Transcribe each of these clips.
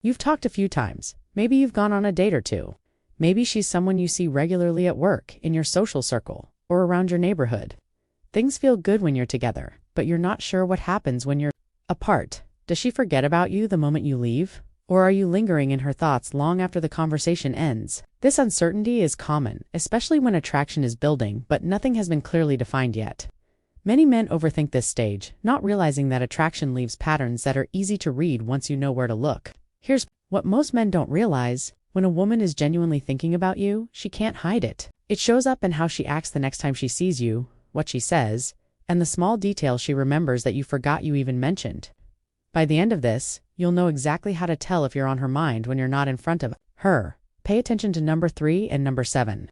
You've talked a few times. Maybe you've gone on a date or two. Maybe she's someone you see regularly at work, in your social circle, or around your neighborhood. Things feel good when you're together, but you're not sure what happens when you're apart. Does she forget about you the moment you leave? Or are you lingering in her thoughts long after the conversation ends? This uncertainty is common, especially when attraction is building, but nothing has been clearly defined yet. Many men overthink this stage, not realizing that attraction leaves patterns that are easy to read once you know where to look. Here's what most men don't realize. When a woman is genuinely thinking about you, she can't hide it. It shows up in how she acts the next time she sees you, what she says, and the small details she remembers that you forgot you even mentioned. By the end of this, you'll know exactly how to tell if you're on her mind when you're not in front of her. Pay attention to number 3 and number 7.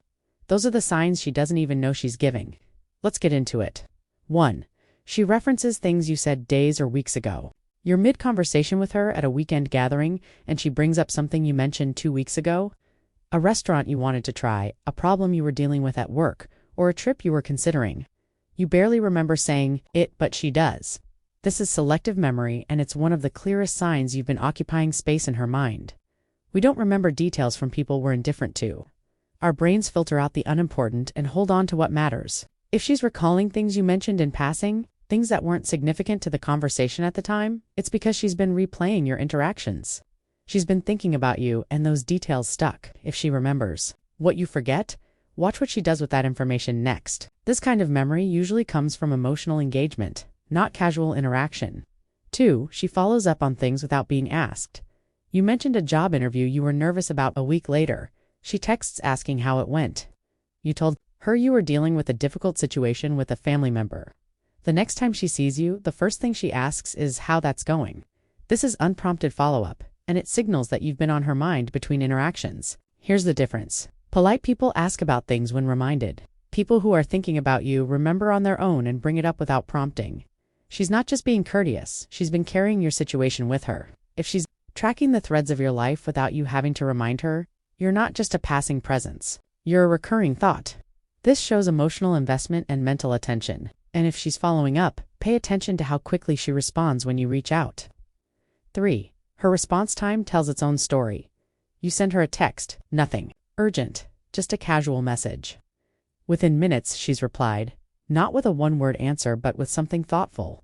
Those are the signs she doesn't even know she's giving. Let's get into it. 1. She references things you said days or weeks ago. You're mid-conversation with her at a weekend gathering, and she brings up something you mentioned 2 weeks ago. A restaurant you wanted to try, a problem you were dealing with at work, or a trip you were considering. You barely remember saying it, but she does. This is selective memory, and it's one of the clearest signs you've been occupying space in her mind. We don't remember details from people we're indifferent to. Our brains filter out the unimportant and hold on to what matters. If she's recalling things you mentioned in passing, things that weren't significant to the conversation at the time, it's because she's been replaying your interactions. She's been thinking about you, and those details stuck. If she remembers what you forget, watch what she does with that information next. This kind of memory usually comes from emotional engagement, not casual interaction. 2. She follows up on things without being asked. You mentioned a job interview you were nervous about. A week later, she texts asking how it went. You told her you were dealing with a difficult situation with a family member. The next time she sees you, the first thing she asks is how that's going. This is unprompted follow-up, and it signals that you've been on her mind between interactions. Here's the difference. Polite people ask about things when reminded. People who are thinking about you remember on their own and bring it up without prompting. She's not just being courteous, she's been carrying your situation with her. If she's tracking the threads of your life without you having to remind her, you're not just a passing presence. You're a recurring thought. This shows emotional investment and mental attention. And if she's following up, pay attention to how quickly she responds when you reach out. 3. Her response time tells its own story. You send her a text, nothing urgent, just a casual message. Within minutes, she's replied, not with a one-word answer but with something thoughtful.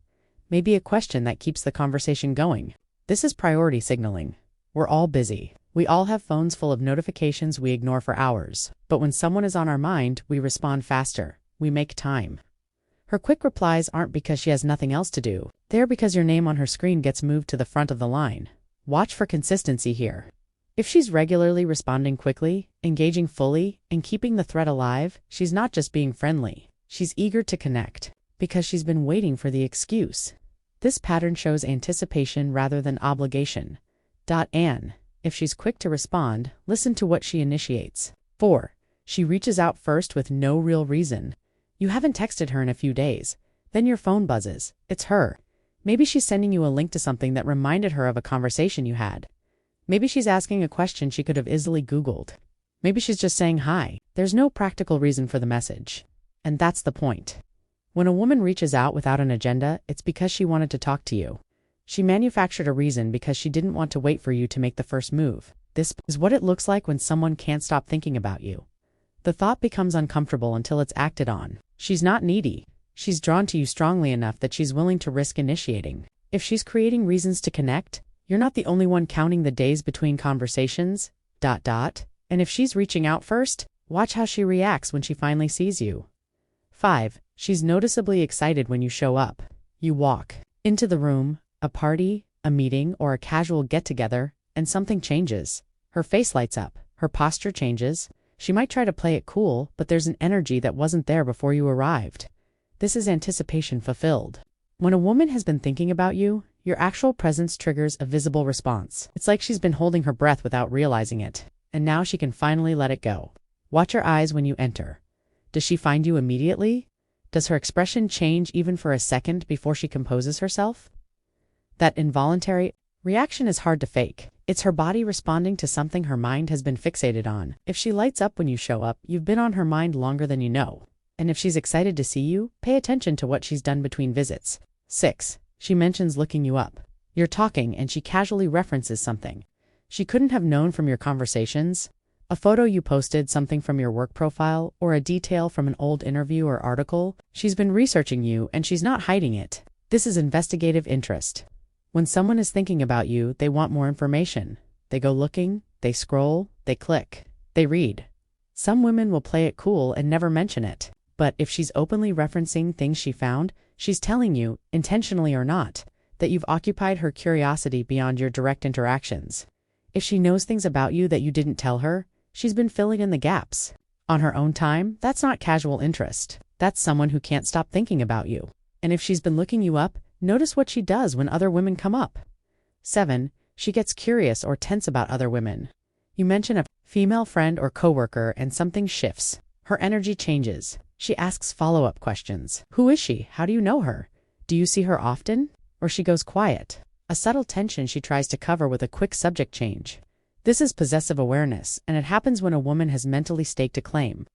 Maybe a question that keeps the conversation going. This is priority signaling. We're all busy. We all have phones full of notifications we ignore for hours. But when someone is on our mind, we respond faster. We make time. Her quick replies aren't because she has nothing else to do. They're because your name on her screen gets moved to the front of the line. Watch for consistency here. If she's regularly responding quickly, engaging fully, and keeping the thread alive, she's not just being friendly. She's eager to connect, because she's been waiting for the excuse. This pattern shows anticipation rather than obligation. And if she's quick to respond, listen to what she initiates. 4. She reaches out first with no real reason. You haven't texted her in a few days. Then your phone buzzes. It's her. Maybe she's sending you a link to something that reminded her of a conversation you had. Maybe she's asking a question she could have easily Googled. Maybe she's just saying hi. There's no practical reason for the message. And that's the point. When a woman reaches out without an agenda, it's because she wanted to talk to you. She manufactured a reason because she didn't want to wait for you to make the first move. This is what it looks like when someone can't stop thinking about you. The thought becomes uncomfortable until it's acted on. She's not needy. She's drawn to you strongly enough that she's willing to risk initiating. If she's creating reasons to connect, you're not the only one counting the days between conversations. And if she's reaching out first, watch how she reacts when she finally sees you. 5. She's noticeably excited when you show up. You walk into the room, a party, a meeting, or a casual get-together, and something changes. Her face lights up. Her posture changes. She might try to play it cool, but there's an energy that wasn't there before you arrived. This is anticipation fulfilled. When a woman has been thinking about you, your actual presence triggers a visible response. It's like she's been holding her breath without realizing it, and now she can finally let it go. Watch her eyes when you enter. Does she find you immediately? Does her expression change even for a second before she composes herself? That involuntary reaction is hard to fake. It's her body responding to something her mind has been fixated on. If she lights up when you show up, you've been on her mind longer than you know. And if she's excited to see you, pay attention to what she's done between visits. 6. She mentions looking you up. You're talking and she casually references something. She couldn't have known from your conversations. A photo you posted, something from your work profile, or a detail from an old interview or article. She's been researching you and she's not hiding it. This is investigative interest. When someone is thinking about you, they want more information. They go looking, they scroll, they click, they read. Some women will play it cool and never mention it. But if she's openly referencing things she found, she's telling you, intentionally or not, that you've occupied her curiosity beyond your direct interactions. If she knows things about you that you didn't tell her, she's been filling in the gaps. On her own time, that's not casual interest. That's someone who can't stop thinking about you. And if she's been looking you up, notice what she does when other women come up. 7. She gets curious or tense about other women. You mention a female friend or coworker and something shifts. Her energy changes. She asks follow-up questions. Who is she? How do you know her? Do you see her often? Or she goes quiet. A subtle tension she tries to cover with a quick subject change. This is possessive awareness, and it happens when a woman has mentally staked a claim.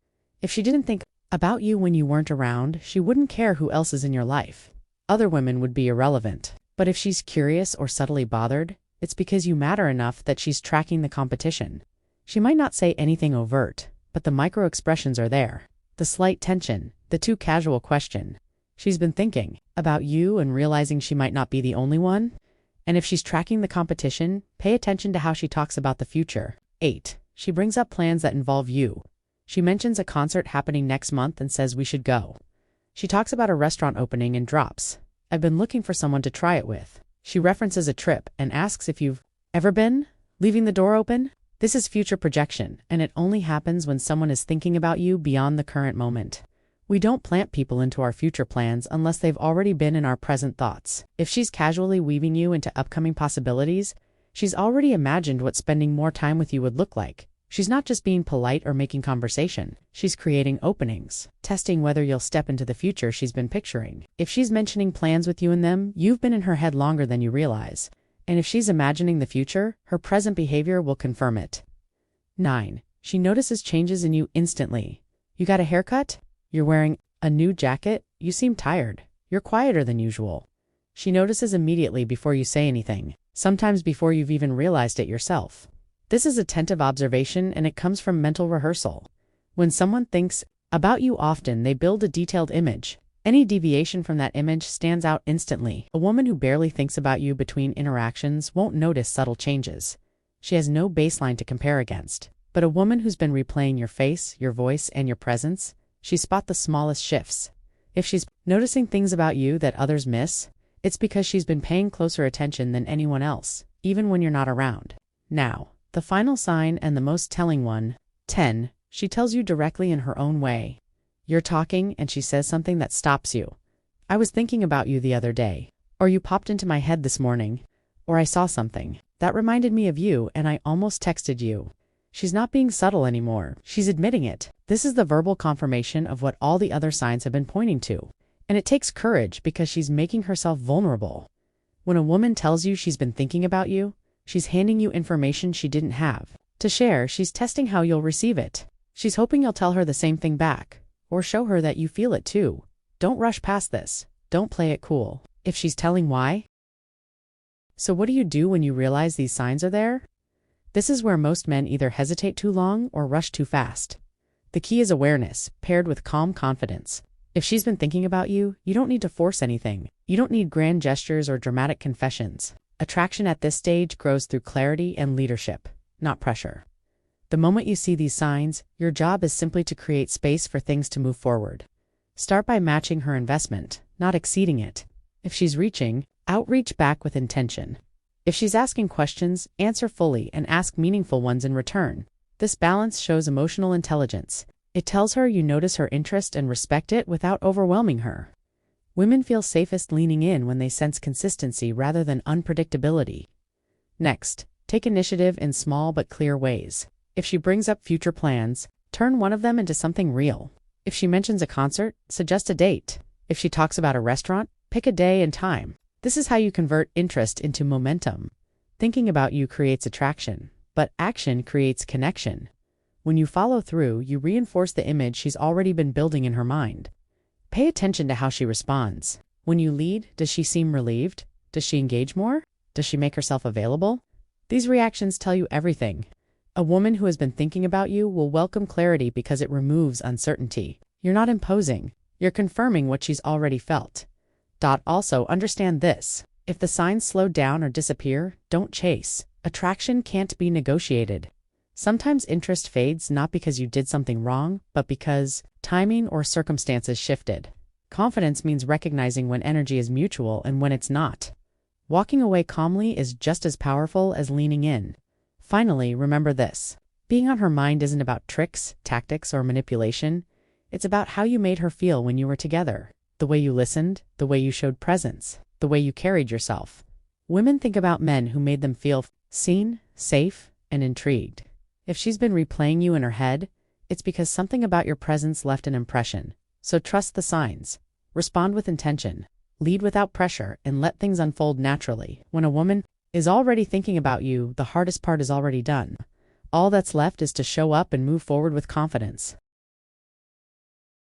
If she didn't think about you when you weren't around, she wouldn't care who else is in your life. Other women would be irrelevant. But if she's curious or subtly bothered, it's because you matter enough that she's tracking the competition. She might not say anything overt, but the micro-expressions are there. The slight tension, the too casual question. She's been thinking about you and realizing she might not be the only one. And if she's tracking the competition, pay attention to how she talks about the future. 8. She brings up plans that involve you. She mentions a concert happening next month and says we should go. She talks about a restaurant opening and drops, I've been looking for someone to try it with. She references a trip and asks if you've ever been, leaving the door open. This is future projection, and it only happens when someone is thinking about you beyond the current moment. We don't plant people into our future plans unless they've already been in our present thoughts. If she's casually weaving you into upcoming possibilities, she's already imagined what spending more time with you would look like. She's not just being polite or making conversation. She's creating openings, testing whether you'll step into the future she's been picturing. If she's mentioning plans with you in them, you've been in her head longer than you realize. And if she's imagining the future, her present behavior will confirm it. 9. She notices changes in you instantly. You got a haircut? You're wearing a new jacket? You seem tired. You're quieter than usual. She notices immediately before you say anything, sometimes before you've even realized it yourself. This is attentive observation, and it comes from mental rehearsal. When someone thinks about you often, they build a detailed image. Any deviation from that image stands out instantly. A woman who barely thinks about you between interactions won't notice subtle changes. She has no baseline to compare against. But a woman who's been replaying your face, your voice, and your presence, she spots the smallest shifts. If she's noticing things about you that others miss, it's because she's been paying closer attention than anyone else, even when you're not around. Now, the final sign and the most telling one. 10. She tells you directly in her own way. You're talking and she says something that stops you. I was thinking about you the other day. Or you popped into my head this morning. Or I saw something that reminded me of you and I almost texted you. She's not being subtle anymore. She's admitting it. This is the verbal confirmation of what all the other signs have been pointing to. And it takes courage because she's making herself vulnerable. When a woman tells you she's been thinking about you, she's handing you information she didn't have. To share, she's testing how you'll receive it. She's hoping you'll tell her the same thing back, or show her that you feel it too. Don't rush past this. Don't play it cool. If she's telling why. So what do you do when you realize these signs are there? This is where most men either hesitate too long or rush too fast. The key is awareness, paired with calm confidence. If she's been thinking about you, you don't need to force anything. You don't need grand gestures or dramatic confessions. Attraction at this stage grows through clarity and leadership, not pressure. The moment you see these signs, your job is simply to create space for things to move forward. Start by matching her investment, not exceeding it. If she's reaching, outreach back with intention. If she's asking questions, answer fully and ask meaningful ones in return. This balance shows emotional intelligence. It tells her you notice her interest and respect it without overwhelming her. Women feel safest leaning in when they sense consistency rather than unpredictability. Next, take initiative in small but clear ways. If she brings up future plans, turn one of them into something real. If she mentions a concert, suggest a date. If she talks about a restaurant, pick a day and time. This is how you convert interest into momentum. Thinking about you creates attraction, but action creates connection. When you follow through, you reinforce the image she's already been building in her mind. Pay attention to how she responds. When you lead, does she seem relieved? Does she engage more? Does she make herself available? These reactions tell you everything. A woman who has been thinking about you will welcome clarity because it removes uncertainty. You're not imposing, you're confirming what she's already felt. Also, understand this. If the signs slow down or disappear, don't chase. Attraction can't be negotiated. Sometimes interest fades not because you did something wrong, but because timing or circumstances shifted. Confidence means recognizing when energy is mutual and when it's not. Walking away calmly is just as powerful as leaning in. Finally, remember this. Being on her mind isn't about tricks, tactics, or manipulation. It's about how you made her feel when you were together. The way you listened, the way you showed presence, the way you carried yourself. Women think about men who made them feel seen, safe, and intrigued. If she's been replaying you in her head, it's because something about your presence left an impression. So trust the signs. Respond with intention. Lead without pressure and let things unfold naturally. When a woman is already thinking about you, the hardest part is already done. All that's left is to show up and move forward with confidence.